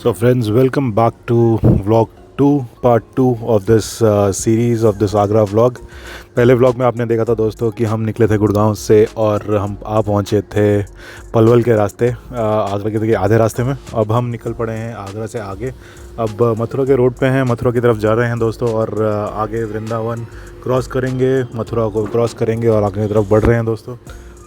So friends, welcome back to vlog 2 part 2 of this series of this Agra vlog. पहले vlog में आपने देखा था दोस्तों कि हम निकले थे गुड़गांव से और हम पहुंचे थे पलवल के रास्ते, आगरा के देखिए आधे रास्ते में। अब हम निकल पड़े हैं आगरा से आगे। अब मथुरा के रोड पे हैं, मथुरा की तरफ जा रहे हैं दोस्तों। और आगे वृंदावन क्रॉस करेंगे, मथुरा को क्रॉस करेंगे और आगे की तरफ बढ़ रहे हैं दोस्तों।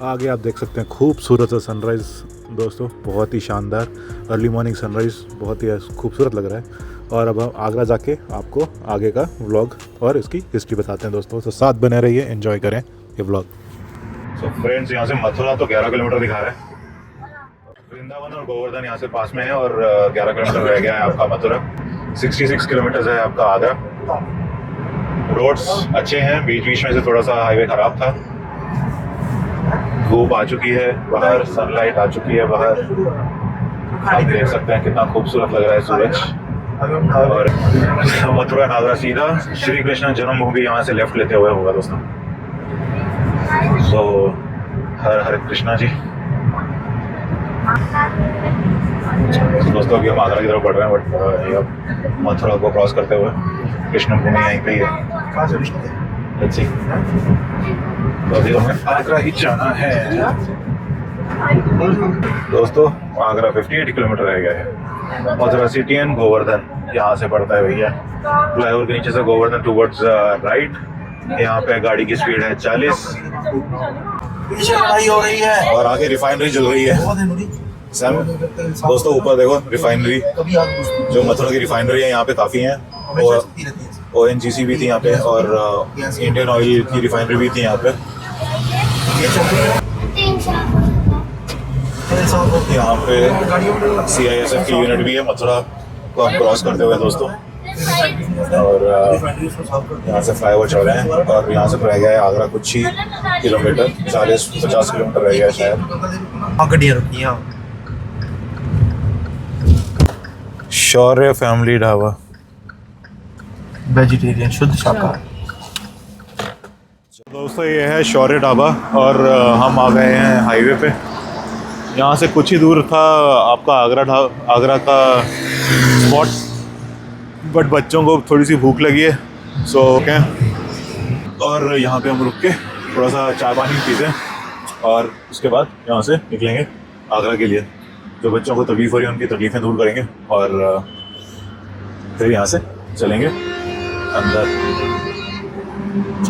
आगे आप देख सकते हैं खूबसूरत सा सनराइज़ दोस्तों, बहुत ही शानदार अर्ली मॉर्निंग सनराइज़, बहुत ही खूबसूरत लग रहा है। और अब हम आगरा जाके आपको आगे का व्लॉग और इसकी हिस्ट्री बताते हैं दोस्तों। तो साथ बने रहिए, एंजॉय करें ये व्लॉग। सो फ्रेंड्स, यहाँ से मथुरा तो 11 किलोमीटर दिखा रहा है। वृंदावन और गोवर्धन यहाँ से पास में है और 11 किलोमीटर रह गया है आपका मथुरा। 66 किलोमीटर है आपका आगरा। रोड्स अच्छे हैं, बीच बीच में से थोड़ा सा हाईवे खराब था। धूप आ चुकी है बाहर, सनलाइट आ चुकी है बाहर। आप देख सकते हैं कितना खूबसूरत लग रहा है सूरज। और मथुरा आगरा सीधा श्री कृष्ण जन्मभूमि यहाँ से लेफ्ट लेते हुए होगा दोस्तों। सो हर हरे कृष्णा जी। दोस्तों अभी हम आगरा की तरफ बढ़ रहे हैं, बट मथुरा को क्रॉस करते हुए कृष्ण भूमि यहीं पे ही है। Let's see. तो अभी हमें आगरा ही जाना है दोस्तों। आगरा 58 किलोमीटर रह गया है। मथुरा सिटी एंड गोवर्धन यहाँ से पड़ता है भैया। फ्लाईओवर के नीचे से गोवर्धन टूवर्ड्स राइट। यहाँ पे गाड़ी की स्पीड है 40। हो रही है और आगे रिफाइनरी जल रही है सैम। दोस्तों ऊपर देखो रिफाइनरी, जो मथुरा की रिफाइनरी है यहाँ पे काफ़ी है। और ONGC भी थी यहाँ पे और इंडियन ऑयल की रिफाइनरी भी थी यहाँ पे। यहाँ पे CISF की यूनिट भी है मथुरा को हम क्रॉस करते हुए दोस्तों। और यहाँ से फ्लाईओवर चल रहे हैं और यहाँ से रह गया है आगरा कुछ ही किलोमीटर, 40-50 किलोमीटर रह गया है शायद। गड्डियाँ रुकी हैं। शौर्य फैमिली ढाबा, वेजिटेरियन शुद्ध शाकाहारी। दोस्तों ये है शौर्य ढाबा और हम आ गए हैं हाईवे पे। यहाँ से कुछ ही दूर था आपका आगरा का स्पॉट, बट बच्चों को थोड़ी सी भूख लगी है सो क्या। और यहाँ पे हम रुक के थोड़ा सा चाय पानी पीते हैं और उसके बाद यहाँ से निकलेंगे आगरा के लिए। जो बच्चों को तकलीफ़ हो रही है उनकी तकलीफ़ें दूर करेंगे और फिर यहाँ से चलेंगे अंदर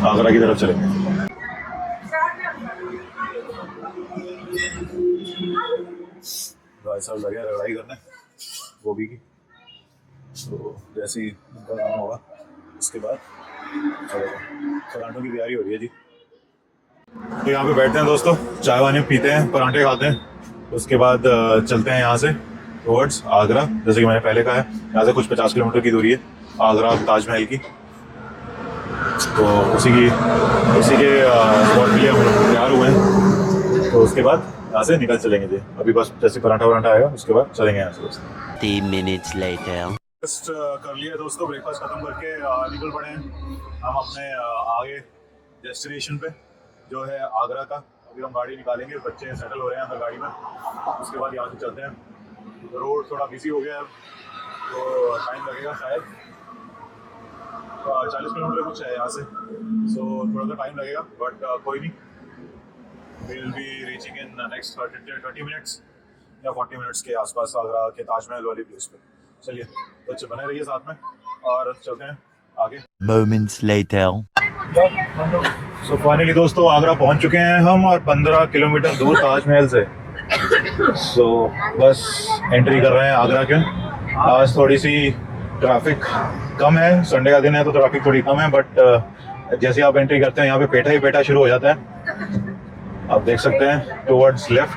आगरा की तरफ चलेंगे। भाई साहब लगे लड़ाई करने गोभी की, तो जैसे ही उनका काम होगा उसके बाद पराठों की तैयारी हो रही है जी। तो यहाँ पे बैठते हैं दोस्तों, चाय वाने पीते हैं, पराठे खाते हैं, उसके बाद चलते हैं यहाँ से टुवर्ड्स आगरा। जैसे कि मैंने पहले कहा है, यहाँ से कुछ 50 किलोमीटर की दूरी है आगरा ताजमहल की। तो उसी के स्पॉट के लिए हम तैयार हुए हैं। तो उसके बाद यहाँ से निकल चलेंगे जी। अभी बस जैसे पराठा वराठा आएगा उसके बाद चलेंगे यहाँ से। 3 minutes later. ब्रेकफास्ट कर लिया दोस्तों, ब्रेकफास्ट खत्म करके निकल पड़े हैं हम अपने आगे डेस्टिनेशन पे जो है आगरा का। अभी हम गाड़ी निकालेंगे, बच्चे सेटल हो रहे हैं अंदर गाड़ी में, उसके बाद यहाँ से चलते हैं। रोड थोड़ा बिजी हो गया है तो टाइम लगेगा शायद 40 किलोमीटर कुछ है यहाँ से, सो थोड़ा सा टाइम लगेगा बट कोई नहीं। We will be reaching in next 30 minutes या 40 मिनट्स के आसपास आगरा के ताजमहल वाली प्लेस पे। चलिए बच्चे बने रहिए साथ में और चलते हैं आगे। Moments later. सो फाइनली दोस्तों आगरा पहुंच चुके हैं हम और 15 किलोमीटर दूर ताजमहल से। सो बस एंट्री कर रहे हैं आगरा के। आज थोड़ी सी ट्रैफिक कम है, संडे का दिन है तो ट्रैफिक थोड़ी कम है, बट जैसे आप एंट्री करते हैं यहाँ पे पेठा ही पेठा शुरू हो जाता है। आप देख सकते हैं टुवर्ड्स लेफ्ट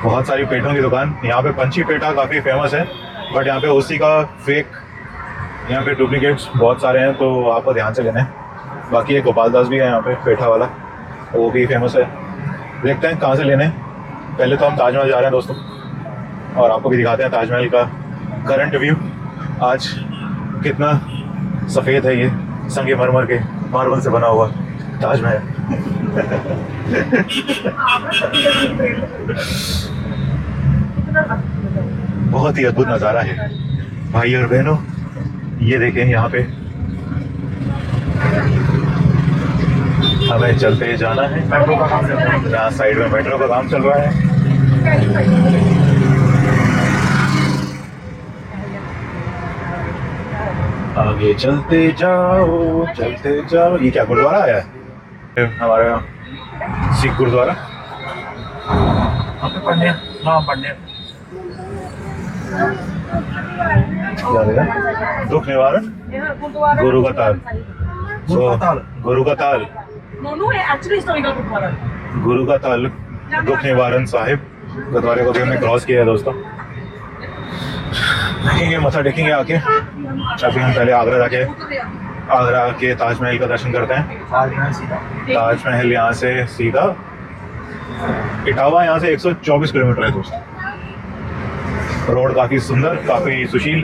बहुत सारी पेठों की दुकान। यहाँ पे पंछी पेठा काफ़ी फेमस है, बट यहाँ पे उसी का फेक, यहाँ पे डुप्लीकेट्स बहुत सारे हैं तो आपको ध्यान से लेना है। बाकी एक गोपाल दास भी है यहाँ पे पेठा वाला, वो भी फेमस है। देखते हैं कहाँ से लेने। पहले तो हम ताजमहल जा रहे हैं दोस्तों और आपको भी दिखाते हैं ताजमहल का करंट व्यू। आज कितना सफ़ेद है ये संगमरमर के मार्बल से बना हुआ ताजमहल। बहुत ही अद्भुत नज़ारा है भाई और बहनों। ये देखें यहाँ पे हमें चलते जाना है। मेट्रो का काम चल रहा है, यहाँ साइड में मेट्रो का काम चल रहा है। आगे चलते जाओ चलते जाओ। ये क्या गुरुद्वारा आया है? हमारा सिख गुरुद्वारा पढ़ने क्या देगा? दुख निवारण गुरु का ताल। गुरु का ताल गुरु का ताल दुख निवारण साहिब गुरुद्वारे को भी हमने क्रॉस किया है दोस्तों। देखेंगे, मथा टेकेंगे आके। अभी हम पहले आगरा के ताजमहल का दर्शन करते हैं। ताजमहल यहाँ से सीधा इटावा यहाँ से 124 किलोमीटर है दोस्तों। रोड काफी सुंदर, काफी सुशील।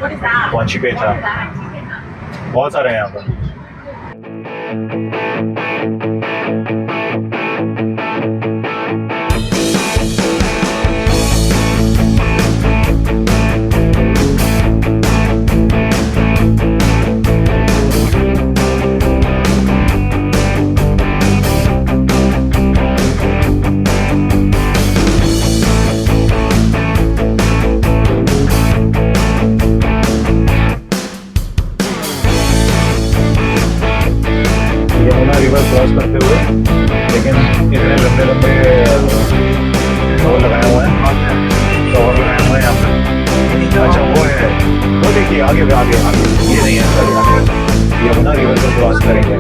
पहुंची पे था, बहुत सारे हैं यहाँ पर। रिवर क्रॉस करते हुए, लेकिन इतने लंबे लंबे वो लगाए हुए हैं, कवर लगाए हुए हैं यहाँ पे। अच्छा वो है, वो देखिए आगे आगे आगे, ये नहीं है, यमुना रिवर को क्रॉस करेंगे।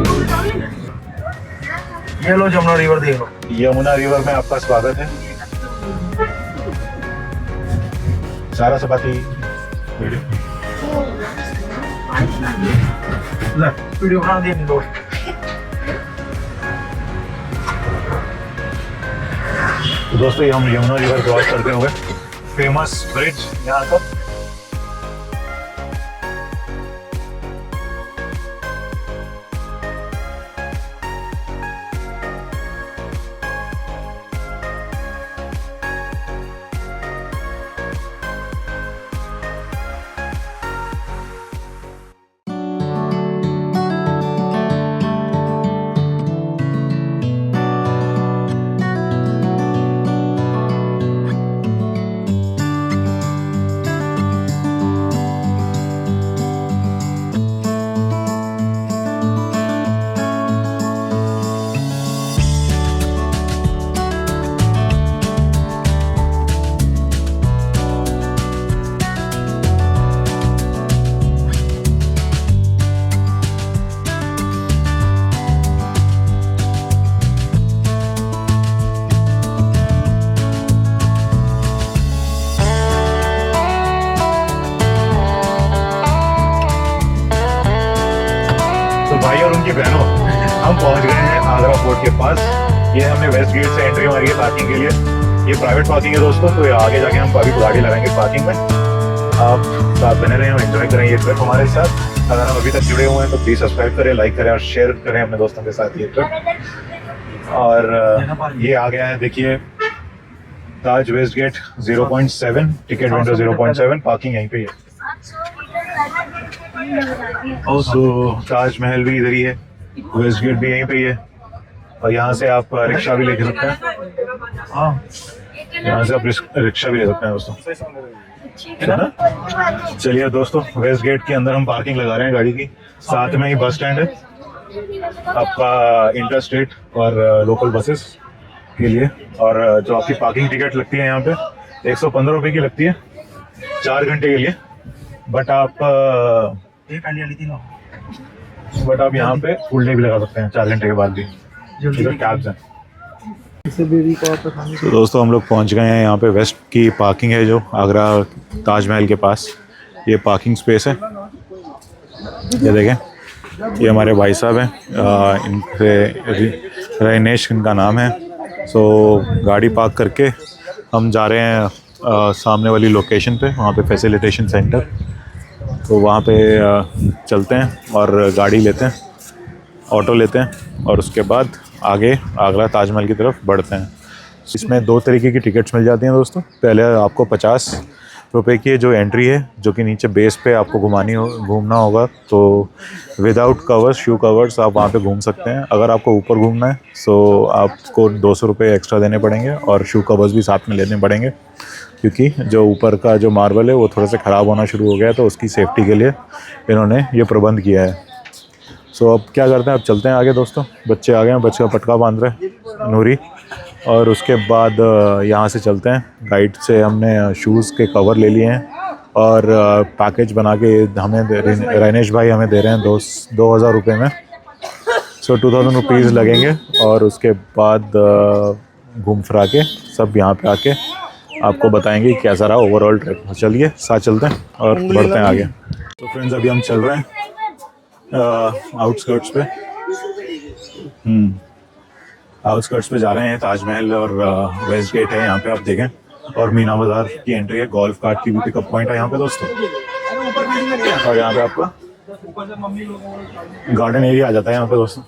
ये लो यमुना रिवर देख लो। यमुना रिवर में आपका स्वागत है। सारा सपाती वीडियो बना दी दो। तो दोस्तों ये हम यमुना रिवर क्रॉस करते हुए फेमस ब्रिज यहाँ का। भाई और उनकी बहनों, हम पहुंच गए हैं आगरा फोर्ट के पास। ये हमने वेस्ट गेट से एंट्री मारी है पार्किंग के लिए। ये प्राइवेट पार्किंग है दोस्तों, तो आगे जाके हम अभी गाड़ी लगाएंगे पार्किंग में। आप साथ बने रहें और एंजॉय करें ये ट्रिप हमारे साथ। अगर हम अभी तक जुड़े हुए हैं तो प्लीज़ सब्सक्राइब करें, लाइक करें और शेयर करें अपने दोस्तों के साथ ये ट्रिप। और ये आ गया है, देखिए Taj west gate 0.7, ticket window 0.7, parking यहीं पे है। तो ताजमहल भी इधर ही है, वेस्ट गेट भी यहीं पे ही है, और यहाँ से आप रिक्शा भी लेके सकते हैं। हाँ, यहाँ से आप रिक्शा भी ले सकते हैं दोस्तों, है ना। चलिए दोस्तों, वेस्ट गेट के अंदर हम पार्किंग लगा रहे हैं गाड़ी की। साथ में ही बस स्टैंड है आपका, इंटर स्टेट और लोकल बसेस के लिए। और जो आपकी पार्किंग टिकट लगती है यहाँ पे 115 रुपये की लगती है 4 घंटे के लिए। बट आप यहाँ पे फुल डे भी लगा सकते हैं 4 घंटे के बाद भी। कैब्स हैं। तो दोस्तों हम लोग पहुँच गए हैं यहाँ पे। वेस्ट की पार्किंग है जो आगरा ताजमहल के पास, ये पार्किंग स्पेस है। ये देखें, ये हमारे भाई साहब हैं, इनसे रैनेश इनका नाम है। सो गाड़ी पार्क करके हम जा रहे हैं सामने वाली लोकेशन पे, वहाँ पे फैसिलिटेशन सेंटर। तो वहाँ पे चलते हैं और गाड़ी लेते हैं, ऑटो लेते हैं, और उसके बाद आगे आगरा ताजमहल की तरफ बढ़ते हैं। इसमें 2 तरीके की टिकट्स मिल जाती हैं दोस्तों। पहले आपको 50 रुपए की जो एंट्री है, जो कि नीचे बेस पे आपको घूमना होगा। तो विदाउट कवर्स, शू कवर्स, आप वहाँ पे घूम सकते हैं। अगर आपको ऊपर घूमना है तो आपको 200 रुपये एक्स्ट्रा देने पड़ेंगे और शू कवर्स भी साथ में लेने पड़ेंगे, क्योंकि जो ऊपर का जो मार्बल है वो थोड़ा सा ख़राब होना शुरू हो गया है, तो उसकी सेफ्टी के लिए इन्होंने ये प्रबंध किया है। सो अब क्या करते हैं, अब चलते हैं आगे दोस्तों। बच्चे आ गए हैं, बच्चे का पटका बांध रहे हैं नूरी। और उसके बाद यहाँ से चलते हैं। गाइड से हमने शूज़ के कवर ले लिए हैं और पैकेज बना के हमें रैनेश भाई हमें दे रहे हैं 2000 रुपये में। सो 2000 रुपीज़ लगेंगे और उसके बाद घूम फिरा के सब यहाँ पे आके आपको बताएंगे कैसा रहा ओवरऑल ट्रिप। चलिए साथ चलते हैं और बढ़ते हैं आगे। तो फ्रेंड्स अभी हम चल रहे हैं आउटस्कर्ट्स पे। आउटस्कर्ट्स पे जा रहे हैं। ताजमहल और वेस्ट गेट है यहाँ पे, आप देखें। और मीना बाज़ार की एंट्री है। गोल्फ कार्ट की भी पिकअप पॉइंट है यहाँ पे दोस्तों। और यहाँ पे आपका गार्डन एरिया आ जाता है यहाँ पे दोस्तों।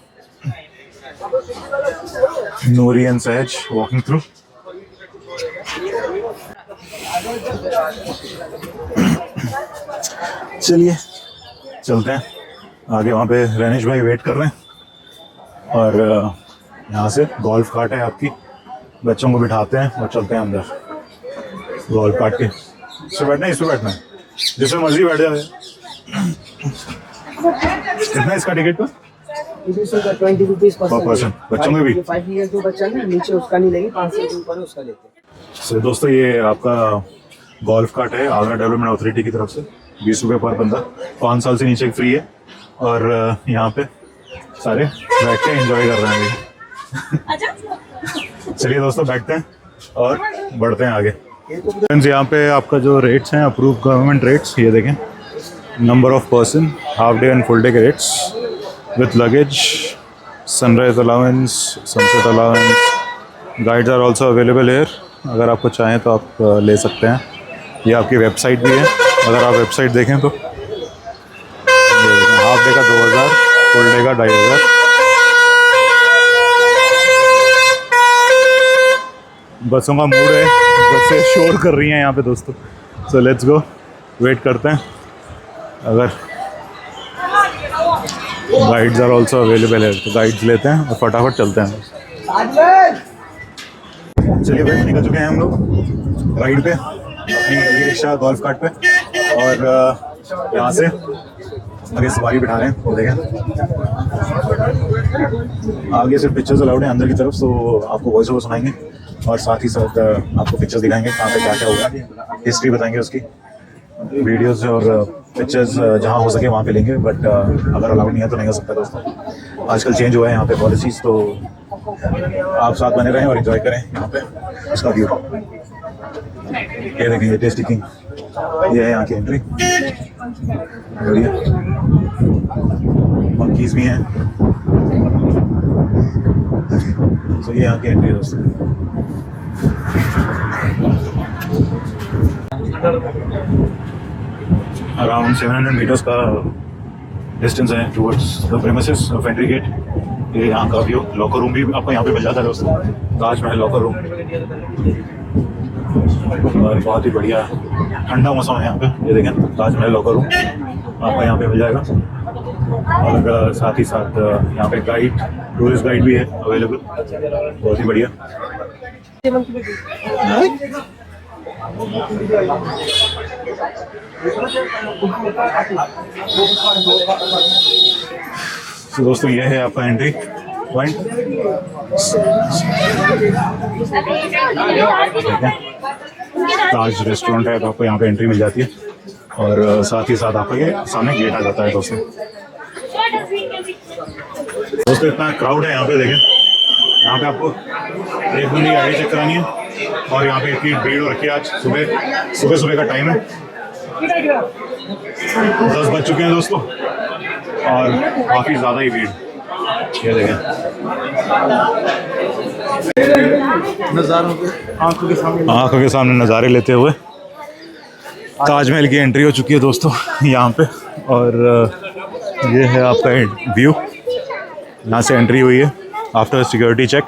नूरी एंड सहज वॉकिंग थ्रू। चलिए चलते हैं आगे। वहाँ पे रैनेश भाई वेट कर रहे हैं और यहाँ से गोल्फ कार्ट है आपकी। बच्चों को बिठाते हैं और चलते हैं अंदर गोल्फ कार्ट के। इसमें बैठना है, इसमें बैठना है, जिसमें मर्जी बैठ जाए। कितना इसका टिकट का? 20 रुपीज पर पर्सन। बच्चों में भी 5 ईयर जो बच्चा ना नीचे उसका नहीं लेंगे, 500 के ऊपर उसका लेते हैं। सो दोस्तों ये आपका गोल्फ कार्ट है आगरा डेवलपमेंट अथॉरिटी की तरफ से। 20 रुपये पर बंदा, 5 साल से नीचे फ्री है। और यहाँ पे सारे बैठ के एंजॉय कर रहे हैं। चलिए दोस्तों बैठते हैं और बढ़ते हैं आगे। फ्रेंड्स यहाँ पे आपका जो रेट्स हैं अप्रूव गवर्नमेंट रेट्स, ये देखें। Number of person, half day and full day के rates with luggage, sunrise allowance, sunset allowance. Guides are also available here. अगर आपको चाहें तो आप ले सकते हैं। ये आपकी वेबसाइट भी है। अगर आप वेबसाइट देखें तो हाफ डे का 2000, फुल डे का 2500। बसों का मूड है, बसें शोर कर रही हैं यहाँ पे दोस्तों। सो लेट्स गो, वेट करते हैं। अगर गाइड्स आर ऑल्सो अवेलेबल है तो गाइड्स लेते हैं और फटाफट चलते हैं। चलिए भाई निकल चुके हैं हम लोग राइड पे, अपनी ई रिक्शा गोल्फ कार्ट पे। और यहाँ से आगे सवारी बिठा रहे हैं, देखें। आगे सिर्फ पिक्चर्स अलाउड है अंदर की तरफ, तो आपको वॉइस ओवर सुनाएंगे और साथ ही साथ आपको पिक्चर्स दिखाएंगे कहाँ पे क्या क्या होगा, हिस्ट्री बताएंगे उसकी। वीडियोस और पिक्चर्स जहाँ हो सके वहाँ पे लेंगे, बट अगर अलाउड नहीं है तो नहीं हो सकता दोस्तों। आजकल चेंज हुआ है यहाँ पे पॉलिसीज़, तो आप साथ बने रहें और एंजॉय करें यहाँ पे इसका व्यू। ये देखेंगे टेस्टी किंग, ये है यहाँ की एंट्री। बढ़िया, मंकीज़ भी हैं। तो ये यहाँ की एंट्री है दोस्तों। अराउंड 700 मीटर्स का डिस्टेंस है towards the premises of entry gate. ये यहाँ का व्यू। लॉकर रूम भी आपको यहाँ पे मिल जाता है दोस्तों, ताजमहल लॉकर रूम। और बहुत ही बढ़िया ठंडा मौसम है यहाँ पे। ये देखें ताजमहल लॉकर रूम आपको यहाँ पे मिल जाएगा। और साथ ही साथ यहाँ पे गाइड, टूरिस्ट गाइड भी है अवेलेबल, बहुत ही बढ़िया। तो दोस्तों ये है आपका एंट्री पॉइंट। ताज रेस्टोरेंट है, तो आपको यहाँ पे एंट्री मिल जाती है। और साथ ही साथ आपका ये सामने गेट आ जाता है दोस्तों। दोस्तों इतना क्राउड है यहाँ पे, देखें। यहाँ पे आपको एक बंदी गाड़ी चेक करानी है और यहाँ पे इतनी भीड़ हो रखी है। आज सुबह का टाइम है, 10 बज चुके हैं दोस्तों और काफ़ी ज़्यादा ही भीड़। ये देखें आंखों के सामने नज़ारे लेते हुए ताजमहल की एंट्री हो चुकी है दोस्तों यहाँ पे। और ये है आपका व्यू, यहाँ से एंट्री हुई है आफ्टर सिक्योरिटी चेक।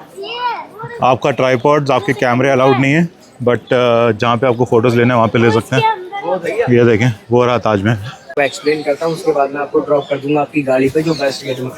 आपका ट्राईपॉड्स, आपके कैमरे अलाउड नहीं है, बट जहाँ पे आपको फ़ोटोज़ लेना है वहाँ पे ले सकते हैं। ये देखें, वो रहा ताजमहल। मैं एक्सप्लेन करता हूँ, उसके बाद मैं आपको ड्रॉप कर दूंगा आपकी गाड़ी पे जो बेस्ट गेट में।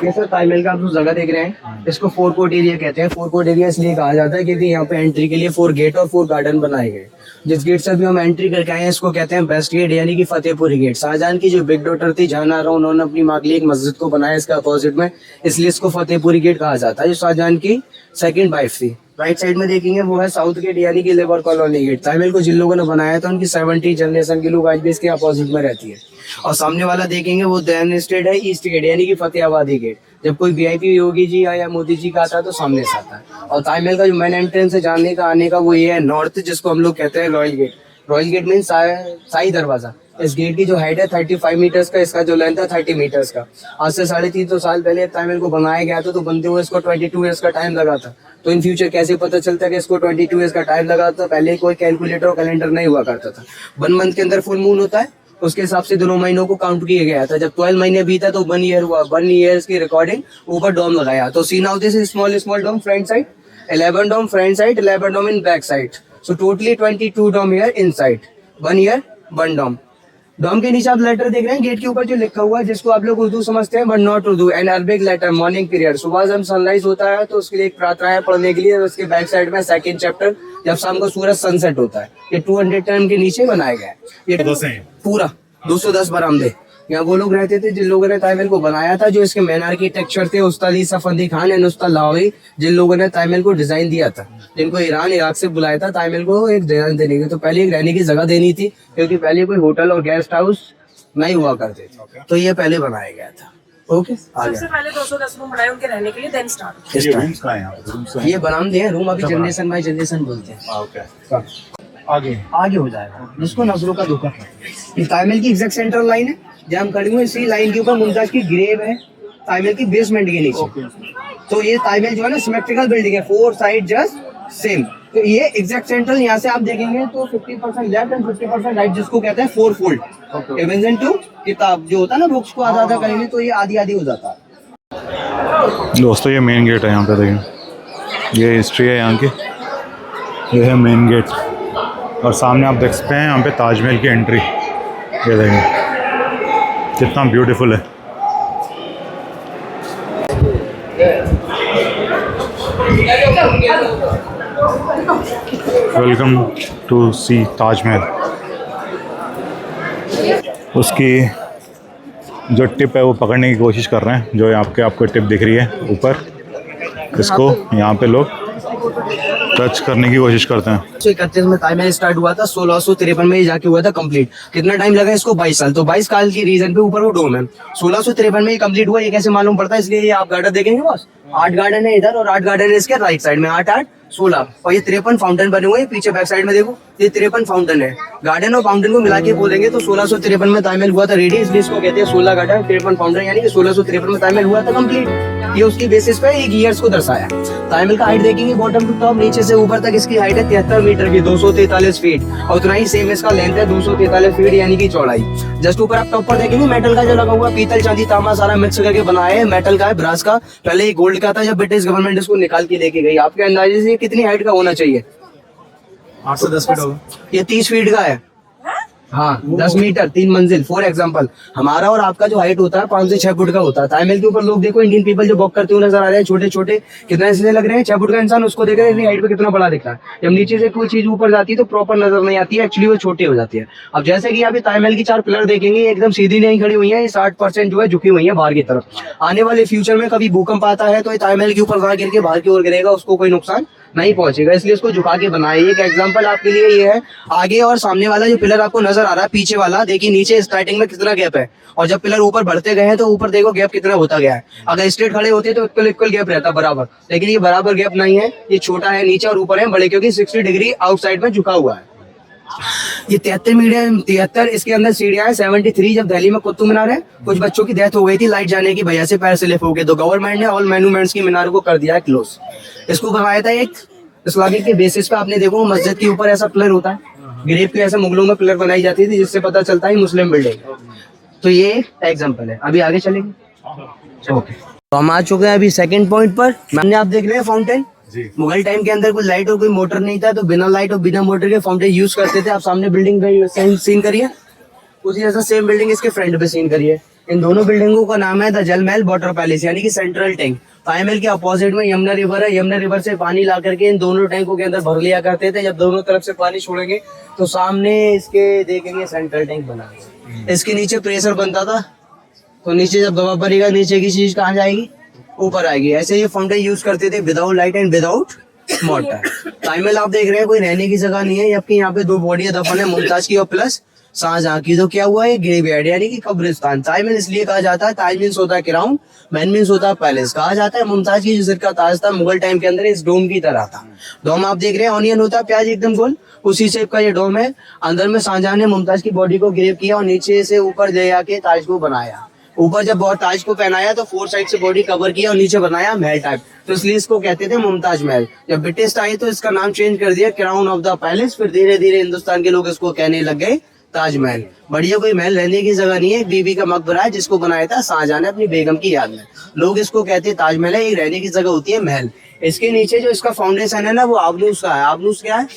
ये सर ताजमहल का आप जो जगह देख रहे हैं, इसको 4 कोर्ट एरिया कहते हैं। 4 कोर्ट एरिया इसलिए कहा जाता है क्योंकि यहाँ पे एंट्री के लिए 4 गेट और 4 गार्डन बनाए गए। जिस गेट से भी हम एंट्री करके आए हैं इसको कहते हैं बेस्ट गेट, यानी कि फतेहपुरी गेट। शाहजहां की जो बिग डॉटर थी जहानारा, उन्होंने अपनी माँ के लिए एक मस्जिद को बनाया इसके अपोजिट में, इसलिए इसको फतेहपुरी गेट कहा जाता है। जो शाहजहां की सेकंड वाइफ थी। राइट साइड में देखेंगे वो है साउथ गेट, यानी कि लेबर कॉलोनी गेट। ताजमहल को जिन लोगों ने बनाया था उनकी 70 जनरेशन के लोग आज भी इसके अपोजिट में रहती है। और सामने वाला देखेंगे वो देन स्टेट है ईस्ट गेट, यानी कि फतेहाबादी गेट। जब कोई वीआईपी योगी जी या मोदी जी का आता है तो सामने से आता है। और ताजमहल का जो मेन एंट्रेंस है जाने का आने का वो ये है नॉर्थ, जिसको हम लोग कहते हैं royal gate. Royal gate mean शाही दरवाजा। इस गेट की जो हाइट है 35 मीटर्स का, इसका जो लेंथ है 30 मीटर्स का। आज से 350 साल पहले ताजमहल को बनाया गया था, तो बनते हुए इसको 22 ईयर्स का टाइम लगा था। तो इन फ्यूचर कैसे पता चलता है कि इसको 22 ईयर्स का टाइम लगा था? पहले कोई कैलकुलेटर और कैलेंडर नहीं हुआ करता था। 1 मंथ के अंदर फुल मून होता है, उसके हिसाब से दोनों महीनों को काउंट किया गया था। जब 12 महीने बीता तो 1 ईयर हुआ। 1 ईयर्स की रिकॉर्डिंग ऊपर डोम लगाया। तो seen out this small dome front side, 11 dome front side, 11 dome in back side. So totally 22 dome here in side. 1 year 1 dome. Dome के नीचे आप लेटर देख रहे हैं गेट के ऊपर जो लिखा हुआ है, जिसको आप लोग उर्दू समझते हैं but not Urdu, and Arabic letter. Morning period, सुबह जब सनराइज होता है तो उसके लिए एक प्रार्थना है पढ़ने के लिए। उसके बैक साइड में 2nd चैप्टर, जब शाम को सूरज सनसेट होता है। ये 200 टर्म के नीचे बनाया गया है। ये पूरा 210 बरामदे। यहाँ वो लोग रहते थे जिन लोगों ने ताजमहल को बनाया था। जो इसके मेन आर्किटेक्चर थे उस्ताद यूसुफ अली खान एंड उस्ताद लाहौरी, जिन लोगों ने ताजमहल को डिजाइन दिया था, जिनको ईरान इराक से बुलाया था ताजमहल को एक डिजाइन देने के। तो पहले एक रहने की जगह देनी थी, क्योंकि पहले कोई होटल और गेस्ट हाउस नहीं हुआ करते थे। तो ये पहले बनाया गया था। ओके, सबसे पहले 210 रूम बनाए उनके रहने के लिए, देन स्टार्ट। ये बरामदे हैं, रूम अभी जनरेशन बाय जनरेशन बोलते हैं। आगे हो जाएगा, जिसको नजरों का धोखा है। ये ताजमहल की एग्जैक्ट सेंट्रल लाइन है, जहाँ हम खड़े हुए इसी लाइन के ऊपर मुमताज की ग्रेव है, ताजमहल की बेसमेंट के नीचे। तो ये ताजमहल जो है ना सिमेट्रिकल बिल्डिंग है, 4 साइड जस्ट सेम। तो ये एग्जैक्ट सेंट्रल, यहाँ से आप देखेंगे तो 50% लेफ्ट एंड 50% राइट, जिसको कहते हैं 4 फोल्ड। इमेजिन टू किताब जो होता है ना, बुक्स को आधा आधा करेंगे तो ये आधी आधी हो जाता है। दोस्तों ये मेन गेट है, यहाँ पे देखिए, ये हिस्ट्री है यहाँ की। ये है मेन गेट, और सामने आप देख सकते हैं यहाँ पे ताजमहल की एंट्री। ये देखिए कितना ब्यूटीफुल है। वेलकम टू सी ताजमहल। उसकी जो टिप है वो पकड़ने की कोशिश कर रहे हैं, जो आपको टिप दिख रही है ऊपर, इसको यहाँ पे लोग टच करने की कोशिश करते हैं। 1931 में ताजमहल स्टार्ट हुआ था, 1653 में ये जाके हुआ था कंप्लीट। कितना टाइम लगा इसको? 22 साल। तो 22 साल की रीजन पे ऊपर वो डोम है। 1653 में ये कंप्लीट हुआ। ये कैसे मालूम पड़ता है? इसलिए ये आप गार्डन देखेंगे बस, 8 गार्डन है इधर और 8 गार्डन है इसके राइट साइड में। 8 8 16, और ये 53 फाउंटेन बने हुए हैं पीछे बैक साइड में। देखो ये 53 फाउंटेन है। गार्डन और फाउंटेन को मिला के बोलेंगे तो 1653 में ताजमहल हुआ था रेडी, इसलिए इसको कहते हैं 16 गार्डन 53 फाउंटेन, यानी कि 1653 में ताजमहल हुआ था कंप्लीट। ये उसकी बेसिस पे एक ईयर्स को दर्शाया। ताजमहल का हाइट देखेंगे बॉटम टू टॉप, नीचे से ऊपर तक इसकी हाइट है 73 मीटर की, 243 फीट। और उतना ही सेम इसका लेंथ है 243 फीट, यानी कि चौड़ाई। जस्ट ऊपर आप टॉप पर देखेंगे मेटल का जो लगा हुआ, पीतल चांदी तांबा सारा मिक्स करके बनाया है। मेटल का है, ब्रास का। पहले ये गोल्ड का था, जब ब्रिटिश गवर्नमेंट इसको निकाल के लेके गई। आपके अंदाजे से कितनी हाइट का होना चाहिए? 8 से 10 फीट होगा। ये 30 फीट का है। हाँ, 10 मीटर 3 मंजिल। फॉर एग्जांपल हमारा और आपका जो हाइट होता है 5 से 6 फुट का होता है। ताजमहल के ऊपर लोग देखो इंडियन पीपल जो वॉक करते हुए नजर आ रहे हैं, छोटे छोटे, कितना इसलिए लग रहे हैं 6 फुट का इंसान, उसको देख रहे हैं हाइट पे कितना बड़ा दिख रहा है। जब नीचे से कोई चीज ऊपर जाती है तो प्रॉपर नजर नहीं आती है, एक्चुअली वो छोटी हो जाती है। अब जैसे कि अभी ताजमहल की 4 पिलर देखेंगे, एकदम सीधी नहीं खड़ी हुई है, 60% जो है झुकी हुई है बाहर की तरफ। आने वाले फ्यूचर में कभी भूकंप आता है तो ये ताजमहल के ऊपर ना गिर के बाहर की ओर गिरेगा, उसको कोई नुकसान नहीं पहुंचेगा, इसलिए उसको झुका के बनाया। एक एग्जांपल आपके लिए ये है। आगे और सामने वाला जो पिलर आपको नजर आ रहा है, पीछे वाला देखिए नीचे स्टार्टिंग में कितना गैप है, और जब पिलर ऊपर बढ़ते गए हैं तो ऊपर देखो गैप कितना होता गया है। अगर स्ट्रेट खड़े होते तो इक्वल गैप रहता बराबर, लेकिन ये बराबर गैप नहीं है, ये छोटा है नीचे और ऊपर है बड़े, क्योंकि 60 डिग्री आउटसाइड में झुका हुआ है। ये 73 इसके अंदर सीढ़ियां हैं। 73 जब दिल्ली में कुतुब मीनार है, कुछ बच्चों की डेथ हो गई थी लाइट जाने की वजह से, पैर स्लिप हो गए, तो गवर्नमेंट ने ऑल मॉन्यूमेंट्स की मीनार को कर दिया है क्लोज। इसको बनाया था एक इस्लामिक के बेसिस पे। आपने देखो मस्जिद के ऊपर ऐसा पिलर होता है, ग्रेव के ऐसे मुगलों में पिलर बनाई जाती थी, जिससे पता चलता है मुस्लिम बिल्डिंग। तो ये एग्जांपल है। अभी आगे चलेंगे। ओके, तो हम आ चुके हैं अभी सेकंड पॉइंट पर। मैंने आप देख रहे हैं फाउंटेन, जी। मुगल टाइम के अंदर कोई लाइट और कोई मोटर नहीं था, तो बिना लाइट और बिना मोटर के फाउंटेन यूज करते थे। आप सामने बिल्डिंग सीन करिए, उसी जैसा सेम बिल्डिंग इसके फ्रंट पे सीन करिए। इन दोनों बिल्डिंगों का नाम है द जल महल वाटर पैलेस, यानी कि सेंट्रल टैंक। ताजमहल के अपोजिट में यमुना रिवर है। यमुना रिवर से पानी ला करके इन दोनों टैंकों के अंदर भर लिया करते थे। जब दोनों तरफ से पानी छोड़ेंगे तो सामने इसके देखेंगे सेंट्रल टैंक बना है। इसके नीचे प्रेशर बनता था, तो नीचे जब दबाव पड़ेगा नीचे की चीज कहाँ जाएगी, ऊपर आएगी। ऐसे ये फाउंटेन यूज करते थे without light and without motor. Taj Mahal आप देख रहे हैं कोई रहने की जगह नहीं है, जबकि यहाँ पे दो बॉडी दफन है, मुमताज की और प्लस शाहजहां की। तो क्या हुआ है, ग्रेवयार्ड यानी कि कब्रिस्तान। ताजमहल इसलिए कहा जाता है, ताज मीन्स होता है क्राउन, महल मीन्स होता है पैलेस। कहा जाता है मुमताज की जो सिर का ताज था मुगल टाइम के अंदर इस डोम की तरह था। डोम आप देख रहे हैं ऑनियन होता है प्याज एकदम गोल, उसी शेप का ये डोम है। अंदर में शाहजहां ने मुमताज की बॉडी को ग्रेव किया और नीचे से ऊपर ले आके ताज को बनाया। ऊपर जब बहुत ताज को पहनाया तो 4 साइड से बॉडी कवर किया और नीचे बनाया महल टाइप, तो इसलिए इसको कहते थे मुमताज महल। जब ब्रिटिश आए तो इसका नाम चेंज कर दिया क्राउन ऑफ द पैलेस। फिर धीरे धीरे हिंदुस्तान के लोग इसको कहने लग गए ताजमहल। बढ़िया कोई महल रहने की जगह नहीं है, एक बीबी का मकबरा है जिसको बनाया था शाहजहां ने अपनी बेगम की याद में। लोग इसको कहते हैं ताजमहल है, एक रहने की जगह होती है महल। इसके नीचे जो इसका फाउंडेशन है ना वो आबनूस का है। आबनूस क्या है,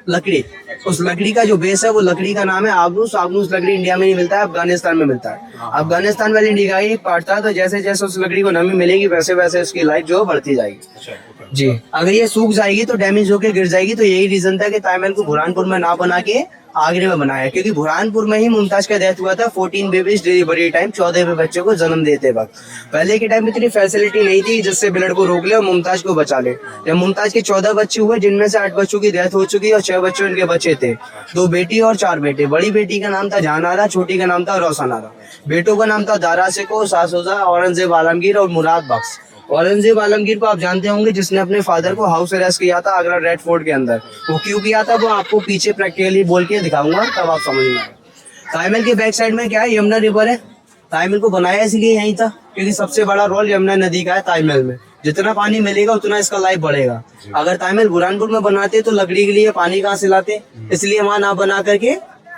लकड़ी। उस लकड़ी का जो बेस है वो लकड़ी का नाम है आबनूस। आबनूस लकड़ी इंडिया में नहीं मिलता है, अफगानिस्तान में मिलता है। अफगानिस्तान वाली इंडिया का ही एक पार्ट था, तो जैसे जैसे उस लकड़ी को नमी मिलेगी वैसे वैसे उसकी लाइफ जो है बढ़ती जाएगी। जी, अगर ये सूख जाएगी तो डैमेज होकर गिर जाएगी। तो यही रीजन था कि ताजमहल को बुरहानपुर में ना बना के आगरे में बनाया, क्योंकि बुरहानपुर में ही मुमताज का डेथ हुआ था 14 बेबीज डिलीवरी टाइम, 14वें बच्चे को जन्म देते वक्त। पहले के टाइम में इतनी फैसिलिटी नहीं थी जिससे ब्लड को रोक ले और मुमताज को बचा ले। जब मुमताज के 14 बच्चे हुए, जिनमें से 8 बच्चों की डेथ हो चुकी और 6 बच्चे उनके बच्चे थे, 2 बेटी और 4 बेटे। बड़ी बेटी का नाम था जहानारा, छोटी का नाम था रोशनारा। बेटों का नाम था दारा सिको, सासोजा, औरंगजेब आलमगीर और मुराद बख्श। औरंगजेब आलमगीर को आप जानते होंगे, जिसने अपने फादर को हाउस अरेस्ट किया था आगरा रेड फोर्ट के अंदर। वो क्यों किया था वो आपको पीछे प्रैक्टिकली बोल के दिखाऊंगा, तब आप समझ में आएगा। ताजमहल के बैक साइड में क्या है, यमुना रिवर है। ताजमहल को बनाया इसलिए यहीं था क्योंकि सबसे बड़ा रोल यमुना नदी का है ताजमहल में। जितना पानी मिलेगा उतना इसका लाइफ बढ़ेगा। अगर ताजमहल बुरहानपुर में बनाते तो लकड़ी के लिए पानी कहाँ से लाते, इसलिए वहां ना बना करके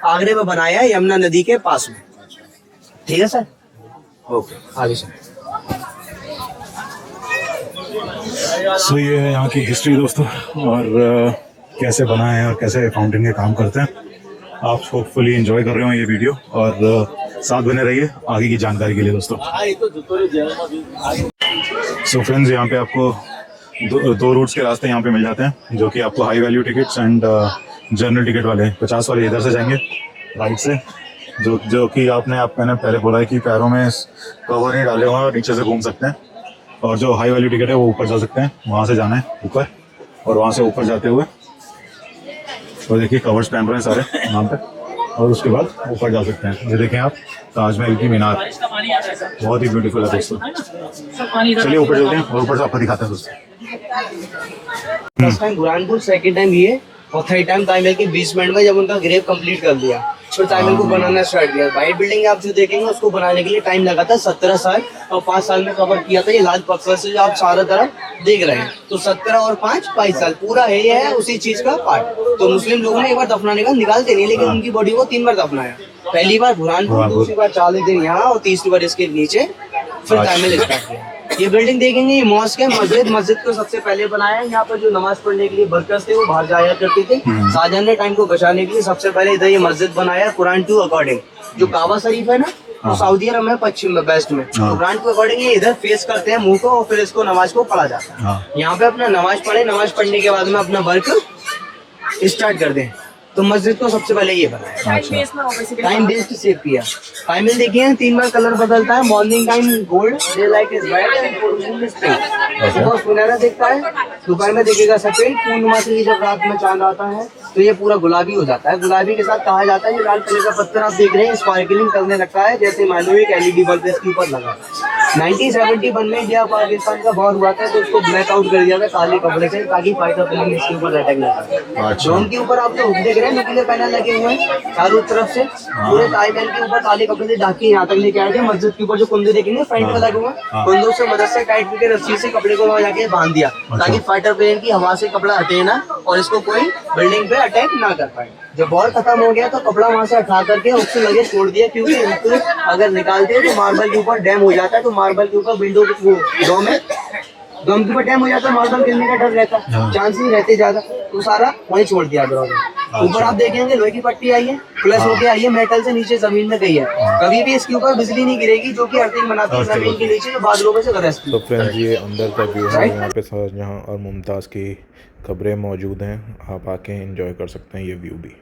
आगरे में बनाया यमुना नदी के पास में। ठीक है सर, ओके आगे सर। सो ये है यहाँ की हिस्ट्री दोस्तों, और कैसे बना है और कैसे फाउंटेन के काम करते हैं। आप होपफुली एंजॉय कर रहे हो ये वीडियो, और साथ बने रहिए आगे की जानकारी के लिए दोस्तों। सो फ्रेंड्स, यहाँ पे आपको दो रूट्स के रास्ते यहाँ पे मिल जाते हैं, जो कि आपको high value tickets and general ticket वाले 50 वाले इधर से जाएंगे राइट से, जो कि मैंने पहले बोला है कि पैरों में कवर नहीं डाले हुए हैं और नीचे से घूम सकते हैं। और जो हाई वैल्यू टिकट है वो ऊपर जा सकते हैं, वहाँ से जाना है ऊपर, और वहाँ से ऊपर जाते हुए तो देखिए कवर्स पहन रहे हैं सारे वहाँ पे, और उसके बाद ऊपर जा सकते हैं। ये देखें आप, ताजमहल की मीनार बहुत ही ब्यूटीफुल है दोस्तों। चलिए ऊपर चलते हैं और ऊपर से आपको दिखाते हैं दोस्तों। First time Burhanpur, second time ये, और थर्ड टाइम ताजमहल के बेसमेंट में जब उनका ग्रेव कंप्लीट कर दिया, फिर ताजमहल को बनाना स्टार्ट किया। वाइट बिल्डिंग आप जो देखेंगे उसको बनाने के लिए टाइम लगा था 17 साल, और 5 साल में कवर किया था ये लाल पत्थर से जो आप चारों तरफ देख रहे हैं। तो 17 और 5 22 साल पूरा है उसी चीज का पार्ट। तो मुस्लिम लोगों ने एक बार दफनाने का निकालते नहीं, लेकिन उनकी बॉडी को 3 बार दफनाया। पहली बार बुरहानपुर, दूसरी बार 40 दिन यहाँ, और तीसरी बार इसके नीचे फिर ताजमहल स्टार्ट किया। ये बिल्डिंग देखेंगे, ये मॉस्क है, मस्जिद को सबसे पहले बनाया। यहाँ पर जो नमाज पढ़ने के लिए वर्कर्स थे वो बाहर जाया करते थे। शाहजहां ने टाइम को बचाने के लिए सबसे पहले इधर ये मस्जिद बनाया कुरान टू अकॉर्डिंग। जो काबा शरीफ है ना, तो सऊदी अरब में पश्चिम में वेस्ट में, कुरान टू अकॉर्डिंग ये इधर फेस करते हैं मुंह को, और फिर इसको नमाज को पढ़ा जाता है। यहाँ पे अपना नमाज पढ़े, नमाज पढ़ने के बाद में अपना वर्क स्टार्ट कर दें। तो मस्जिद को सबसे पहले ये बनाया, टाइम बेस्ड सेव किया। ताजमहल देखिए 3 बार कलर बदलता है, morning time gold, day light is white and evening is pink. सुबह सुनहरा दिखता है, दोपहर में देखिएगा सफेद, पूर्णिमा से जब रात में चांद आता है तो ये पूरा गुलाबी हो जाता है। गुलाबी के साथ कहा जाता है ये लाल कलर का पत्थर आप देख रहे हैं स्पार्कलिंग करने लगता है, जैसे मानो एक LED बल्ब इसके ऊपर लगा। 1971 में इंडिया पाकिस्तान का वॉर हुआ था तो उसको ब्लैक आउट कर दिया था काले कपड़े से, ताकि फाइटर प्लेन इसके ऊपर अटैक न करे। ड्रोन के ऊपर आप जो हुक देख रहे हैं नुकीले पैनल लगे हुए हैं चारों तरफ से, पूरे ताजमहल के ऊपर काले कपड़े से ढक के यहाँ तक लेके आए थे। मस्जिद के ऊपर जो कुंदे देखेंगे फ्रंट में लगे हुए, कुंदों से मदद से टाइट करके रस्सी से कपड़े को वहाँ जाके बांध दिया, ताकि फाइटर प्लेन की हवा से कपड़ा हटे ना और इसको कोई बिल्डिंग पे अटैक ना कर पाए। जब वॉर खत्म हो गया तो कपड़ा वहां से हटा करके उससे लगे छोड़ दिया, क्योंकि अगर निकालते हैं तो मार्बल के ऊपर डैम हो जाता है, तो मार्बल के ऊपर विंडो डोम है दम के ऊपर टाइम हो जाता है, मार्बल गिरने का डर रहता है, चांस नहीं रहते ज्यादा, तो सारा वहीं छोड़ दिया ग्राउंड। ऊपर आप देखेंगे लोहे की पट्टी आई है, प्लस होके आई है, मेटल से नीचे जमीन में गई है। कभी भी इसके ऊपर बिजली नहीं गिरेगी, जो कि अर्थिंग बनाती है जमीन के नीचे जो बादलों में से गरजती तो फ्रेंड्स ये अंदर का व्यू है, यहाँ पे शाहजहां और मुमताज़ की कब्रें मौजूद हैं, आप आके एंजॉय कर सकते हैं ये व्यू भी।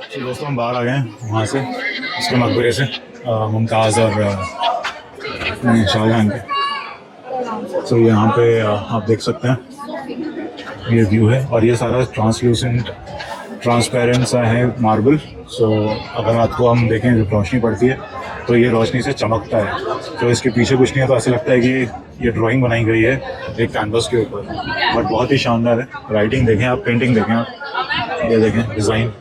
तो दोस्तों हम बाहर आ गए हैं वहाँ से, उसके मकबरे से, मुमताज़ और शाहजहां के। तो यहाँ पे आप देख सकते हैं ये व्यू है, और ये सारा ट्रांसपेरेंट सा है मार्बल। सो अगर रात को हम देखें जब रोशनी पड़ती है तो ये रोशनी से चमकता है। तो इसके पीछे कुछ नहीं है, तो ऐसे लगता है कि ये ड्राइंग बनाई गई है एक कैनवस के ऊपर, बट बहुत ही शानदार है। राइटिंग देखें आप, पेंटिंग देखें आप, ये देखें डिज़ाइन।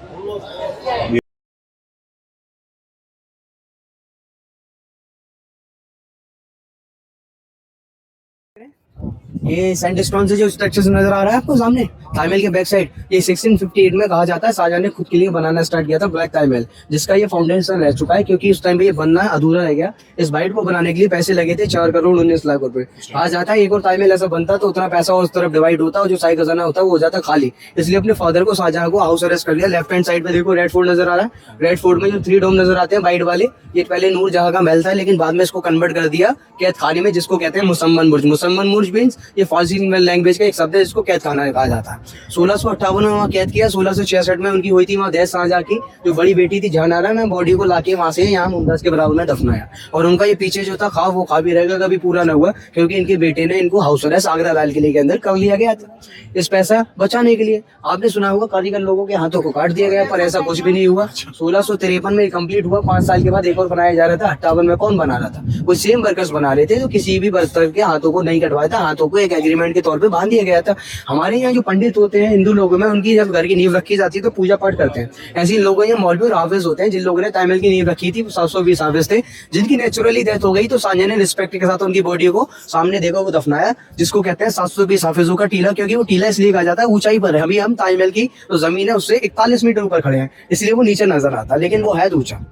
ये सैंडस्टोन से जो स्ट्रक्चर नजर आ रहा है आपको सामने, ताजमहल के बैक साइड, ये 1658 में कहा जाता है शाहजहां ने खुद के लिए बनाना स्टार्ट किया था ब्लैक ताजमहल, जिसका ये फाउंडेशन रह चुका है, क्योंकि उस टाइम पे ये बनना अधूरा रह गया। इस बाइट को बनाने के लिए पैसे लगे थे 4 करोड़ 19 लाख रुपए। कहा जाता है एक और ताजमहल ऐसा बनता तो उतना पैसा उस तरफ डिवाइड होता, और जो शाही खजाना होता वो हो जाता खाली। इसलिए अपने फादर को, शाहजहां को हाउस अरेस्ट कर लिया। लेफ्ट हैंड साइड पे देखो रेड फोर्ट नजर आ रहा है, रेड फोर्ट में जो 3 डोम नजर आते हैं वाइट वाले, ये पहले नूर जहां का महल था, लेकिन बाद में इसको कन्वर्ट कर दिया कैद खाने में, जिसको कहते हैं मुसम्मन बुर्ज। मुसम्मन बुर्ज मींस ये फारसी लैंग्वेज का एक शब्द है, जिसको कैद खाना कहा जाता है। 1658 में वहाँ कैद किया, 1666 में उनकी हुई थी वहाँ डेथ। शाहजहां की जो बड़ी बेटी थी जहानारा ने बॉडी को लाके वहाँ से यहाँ मुमताज के बराबर में दफनाया, और उनका ये पीछे जो था ख्वाब वो ख्वाब ही रहेगा, कभी पूरा न हुआ, क्योंकि इनके बेटे ने इनको हाउस अरेस्ट आगरा लाल किले के अंदर कर लिया गया था इस पैसा बचाने के लिए। आपने सुना होगा कारीगर लोगों के हाथों को काट दिया गया, पर ऐसा कुछ भी नहीं हुआ। 1653 में कंप्लीट हुआ, 5 साल के बाद एक और बनाया जा रहा था। 58 में कौन बना रहा था? वो सेम वर्कर्स बना रहे थे, जो किसी भी वर्कर के हाथों को नहीं कटवाया था, हाथों को एक एग्रीमेंट के तौर पर बांध दिया गया था। हमारे यहाँ जो पंडित होते हैं हिंदू लोगों में, उनकी जब घर की नींव रखी जाती है तो पूजा पाठ करते हैं। ऐसे लोगों में मौलवी और हाफिज होते हैं, जिन लोगों ने ताजमहल की नींव रखी थी 720 हाफिज थे, जिनकी नेचुरली डेथ हो गई, तो शाहजहां ने रिस्पेक्ट के साथ उनकी बॉडी को सामने देखा, वो दफनाया, जिसको कहते हैं 720 हाफिजों का टीला। क्योंकि वो टीला इसलिए कहा जाता है ऊंचाई पर है, अभी हम ताजमहल की जो जमीन है उससे 41 मीटर ऊपर खड़े हैं, इसलिए वो नीचे नजर आता, लेकिन वो है ऊंचा।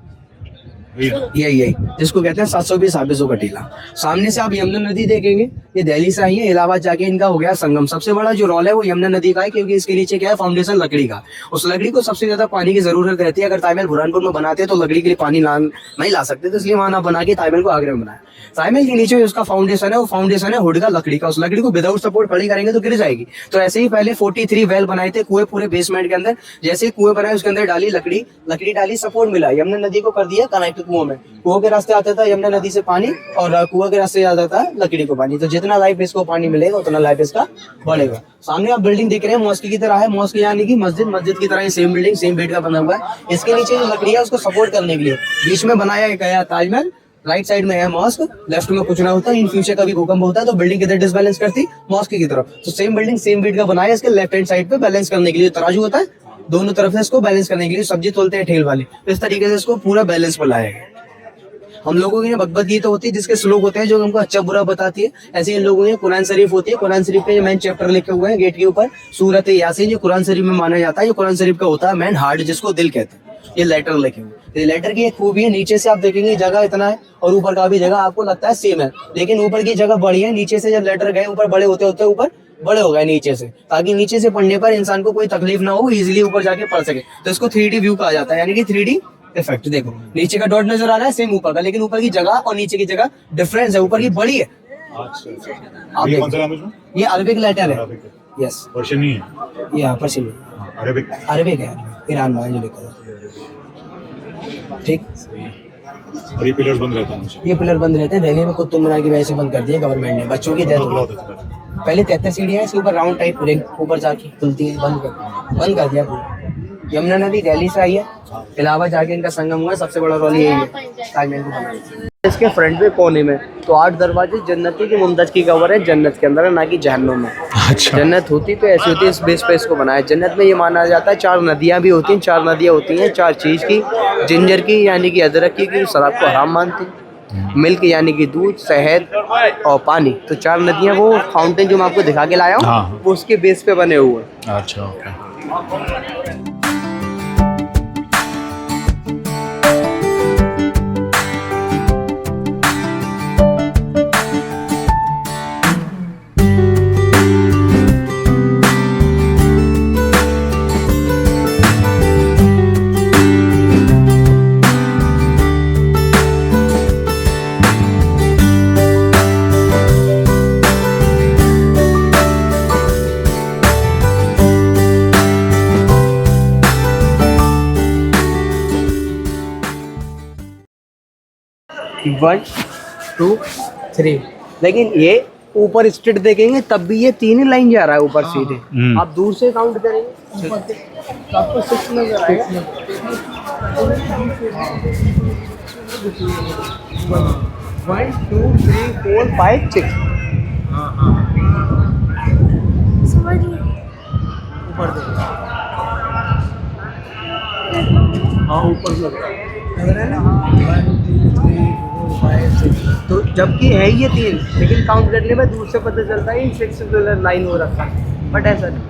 यही जिसको कहते हैं 720 हाफिजों का टीला। सामने से आप यमुना नदी देखेंगे, ये दिल्ली से आई है, इलाहाबाद जाके इनका हो गया संगम। सबसे बड़ा जो रोल है वो यमुना नदी का है, क्योंकि इसके नीचे क्या है, फाउंडेशन लकड़ी का। उस लकड़ी को सबसे ज्यादा पानी की जरूरत रहती है। अगर ताजमहल बुरहानपुर में बनाते हैं तो लकड़ी के लिए पानी नहीं ला सकते, तो इसलिए वहां ना बना के ताजमहल को आगरा में बनाया। ताजमहल के नीचे उसका फाउंडेशन है, वो फाउंडेशन है हुड का, लकड़ी का। उस लकड़ी को विदाउट सपोर्ट खड़ी करेंगे तो गिर जाएगी। तो ऐसे ही पहले 43 वेल बनाए थे कुएं पूरे बेसमेंट के अंदर। जैसे कुएं बनाए उसके अंदर डाली लकड़ी डाली, सपोर्ट मिला, यमुना नदी को कर दिया कनेक्ट कुओं में। कुओं के रास्ते आता था यमुना नदी से पानी, और कुआं के रास्ते आता था लकड़ी को पानी। तो जितना लाइफ इसको पानी मिलेगा उतना लाइफ इसका बढ़ेगा। सामने आप बिल्डिंग देख रहे हैं, मॉस्क की तरह है। मॉस्क यानी कि मस्जिद की तरह सेम बिल्डिंग, सेम बेड का बना हुआ है। इसके नीचे जो लकड़ी है उसको सपोर्ट करने के लिए बीच में बनाया गया ताजमहल। राइट साइड में है मॉस्क, लेफ्ट में कुछ ना होता। इन फ्यूचर कभी भूकंप होता है तो बिल्डिंग किधर डिसबैलेंस करती, मॉस्क की तरफ। तो सेम बिल्डिंग सेम बेड का बनाया, इसके लेफ्ट हैंड साइड पे बैलेंस करने के लिए तराजू होता है, दोनों तरफ से इसको बैलेंस करने के लिए। सब्जी तोलते हैं ठेल वाले, तो इस तरीके से इसको पूरा बैलेंस पर लाया गया। हम लोगों की भगवत गीता होती है, जिसके श्लोक होते हैं जो हमको अच्छा बुरा बताती है। ऐसे इन लोगों की कुरान शरीफ होती है। कुरान शरीफ के मेन चैप्टर लिखे हुए हैं गेट के ऊपर, सूरत यासीन, जो कुरान शरीफ में माना जाता है। ये कुरान शरीफ का होता है मेन हार्ट, जिसको दिल कहते हैं। ये लेटर लिखे हुए, ये लेटर की एक खूबी है, नीचे से आप देखेंगे जगह इतना है, और ऊपर का भी जगह आपको लगता है सेम है, लेकिन ऊपर की जगह बड़ी है। नीचे से जब लेटर गए ऊपर बड़े होते होते ऊपर बड़े हो गए नीचे से, ताकि नीचे से पढ़ने पर इंसान को कोई तकलीफ ना हो, इजीली ऊपर जाके पढ़ सके। तो इसको 3D व्यू कहा जाता है, यानी कि 3D इफेक्ट। देखो नीचे का डॉट नजर आ रहा है सेम ऊपर का, लेकिन ऊपर की जगह और नीचे की जगह डिफरेंस है, ऊपर की बड़ी है। आप ये कौन सा लैंग्वेज में? ये अरबिक लेटर है। यस, पर्शियन नहीं है, ये पर्शियन, अरबिक है, ईरान में जो लिखा है। ठीक, और ये पिलर्स बंद रहते हैं। ये पिलर बंद रहते हैं। दिल्ली में कुतुब मीनार की वजह से बंद कर दिया गवर्नमेंट ने, बच्चों की डेथ हो गई। पहले 73 सीढ़ियां, इसके ऊपर राउंड टाइप रिंग ऊपर जाके खुलती है, बंद कर दिया पूरा। यमुना नदी दिल्ली से आई है, इलाहाबाद जाके इनका संगम हुआ। सबसे बड़ा रोल यही है ताजमहल को बनाने। इसके फ्रंट में कोने में तो 8 दरवाजे जन्नत की मुमताज की कवर है, जन्नत के अंदर है, ना कि जहन्नुम में। अच्छा। जन्नत होती तो ऐसी होती, इस बेस पे इसको बनाया। जन्नत में ये माना जाता है 4 नदियां भी होती हैं। 4 नदियां होती हैं 4 चीज की, जिंजर की यानी कि अदरक की शराब को हराम मानती, मिल्क यानी कि दूध, शहद और पानी। तो 4 नदियां, वो फाउंटेन जो मैं आपको दिखा के लाया हूँ, वो उसके बेस पे बने हुए हैं। अच्छा, ओके। 1 2 3। लेकिन ये ऊपर स्ट्रेट देखेंगे तब भी ये 3 ही लाइन जा रहा है ऊपर सीधे। आप दूर से काउंट करेंगे ऊपर से तो आपको 6 नजर आएगा। 1 2 3 4 5 6। समझ नहीं। ऊपर देखो। हाँ ऊपर लग रहा है ना। 1 2 3 4 5 6। तो जबकि है ये 3 लेकिन काउंट करने में दूर से पता चलता है 6 लाइन हो रखा है। बट ऐसा नहीं,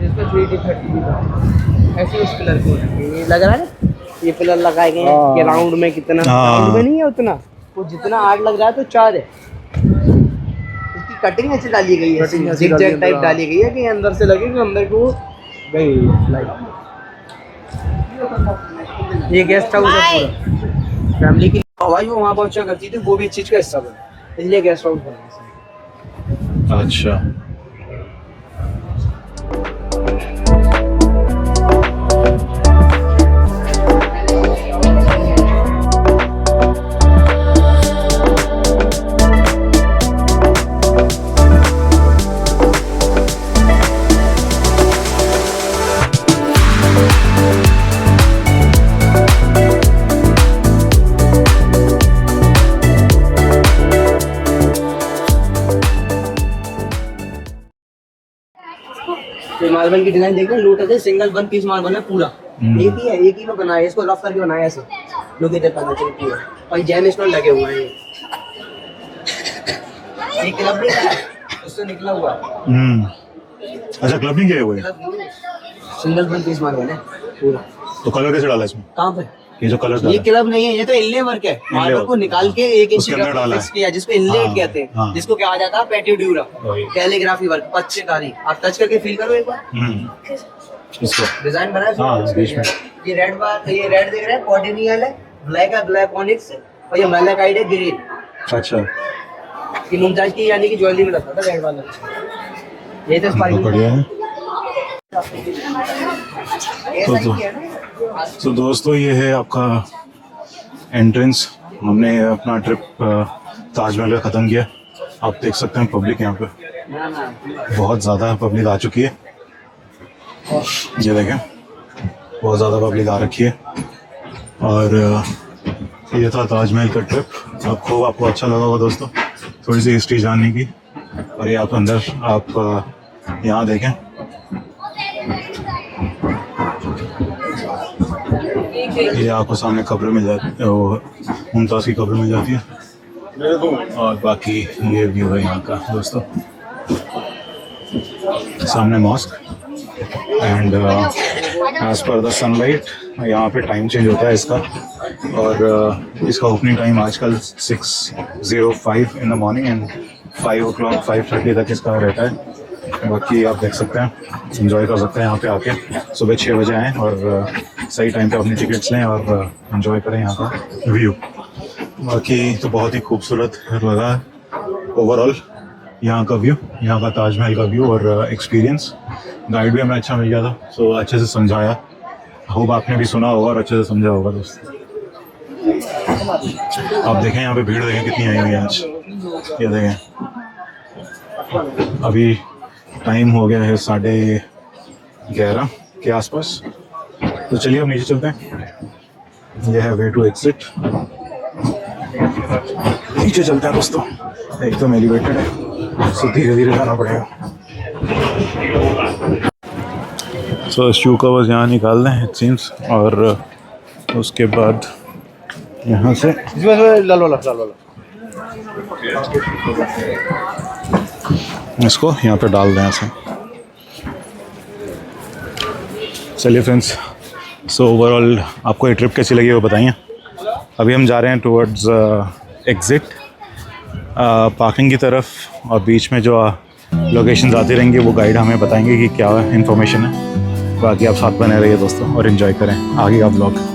जिसमें 3D 30 ऐसे उस पिलर को ये लग रहा है ना, ये पिलर लगाए गए हैं। ये राउंड में कितना राउंड में नहीं है उतना, वो जितना 8 लग रहा है तो 4 है। इसकी कटिंग ऐसे डाली गई है, जिगजैग टाइप डाली गई है कि अंदर से लगे कि अंदर को गई लाइट। ये गेस्ट हाउस है पूरा फैमिली की। आवाज वो वहाँ पहुँचा करती थी, वो भी इस चीज़ का हिस्सा बना, इसलिए गेस्ट हाउस बना। अच्छा, मार्बल की डिजाइन देख रहे हैं, लोटस है, सिंगल 1 पीस मार्बल है पूरा। एक ही में बनाया है, इसको रफ करके बनाया ऐसे लोग इधर करना चाहिए पूरा। और जेम स्टोन लगे हुए हैं। ये क्लब नहीं है, उससे निकला हुआ है। अच्छा क्लब नहीं किया हुआ है, सिंगल 1 पीस मार्बल है पूरा। तो कलर कैसे डाला इसमें? कहाँ पे? ये जो कलर ये क्लब नहीं है, ये तो इनले वर्क है। मार्बल को निकाल के एक इंच उसके अंदर का डाला फिक्स है। किया, जिसको इनलेट हाँ, कहते हैं, हाँ। जिसको क्या आ जाता है पेटिड्यूरा, वही। कैलीग्राफी वर्क, पच्चीकारी। आप टच करके फील करो एक बार, इसको डिजाइन बना है। हाँ, बीच में। ये रेड बार, ये रेड देख रहे हैं, कॉर्डिनियल है, ब्लैक है, ब्लैक ऑनिक्स है, और ये मैलाकाइट है ग्रीन। अच्छा, ये मुमताज की यानी कि ज्वेलरी में लगता था रेड वाला। ये तो तो स्पार्कलिंग बढ़िया है। ऐसा ही है ना। तो दोस्तों ये है आपका एंट्रेंस। हमने अपना ट्रिप ताजमहल का ख़त्म किया। आप देख सकते हैं पब्लिक यहाँ पे बहुत ज़्यादा पब्लिक आ चुकी है। ये देखें, बहुत ज़्यादा पब्लिक आ रखी है। और ये था ताजमहल का ट्रिप। आपको अच्छा लगा होगा दोस्तों, थोड़ी सी हिस्ट्री जानने की। और ये आप अंदर आप यहाँ देखें, ये आपको सामने कब्र मिल जाती है, वो मुमताज़ की कब्र मिल जाती है। और बाकी ये व्यू है यहाँ का दोस्तों, सामने mosque. And as per the sunlight यहाँ पे टाइम चेंज होता है इसका। और इसका ओपनिंग टाइम आजकल 6:05 in the morning and 5 o'clock 5:30 तक इसका रहता है। बाकी आप देख सकते हैं, एंजॉय कर सकते हैं यहाँ पे आके। सुबह 6 बजे आएँ और सही टाइम पे अपनी टिकट्स लें और एंजॉय करें यहाँ का व्यू। बाकी तो बहुत ही खूबसूरत लगा ओवरऑल यहाँ का व्यू, यहाँ का ताजमहल का व्यू और एक्सपीरियंस। गाइड भी हमें अच्छा मिल गया था, सो अच्छे से समझाया। होप आपने भी सुना होगा और अच्छे से समझा होगा दोस्तों। आप देखें यहाँ पे भीड़ देखें कितनी आई हुई है आज। ये देखें, अभी टाइम हो गया है 11:30 के आसपास। तो चलिए अब नीचे चलते हैं। यह है वे टू एग्जिट। नीचे चलते हैं दोस्तों, एकदम एलिवेटेड है, सो धीरे धीरे जाना पड़ेगा। सो शू कवर्स यहाँ निकाल दें इट सीम्स, और उसके बाद यहाँ से लाल वाला इसको यहाँ पे डाल दें ऐसे। चलिए फ्रेंड्स, सो ओवरऑल आपको ये ट्रिप कैसी लगी वो बताइए। अभी हम जा रहे हैं टुवर्ड्स एग्ज़िट पार्किंग की तरफ, और बीच में जो लोकेशंस आती रहेंगी वो गाइड हमें बताएंगे कि क्या इन्फॉर्मेशन है। बाकी आप साथ बने रहिए दोस्तों और इन्जॉय करें आगे का व्लॉग।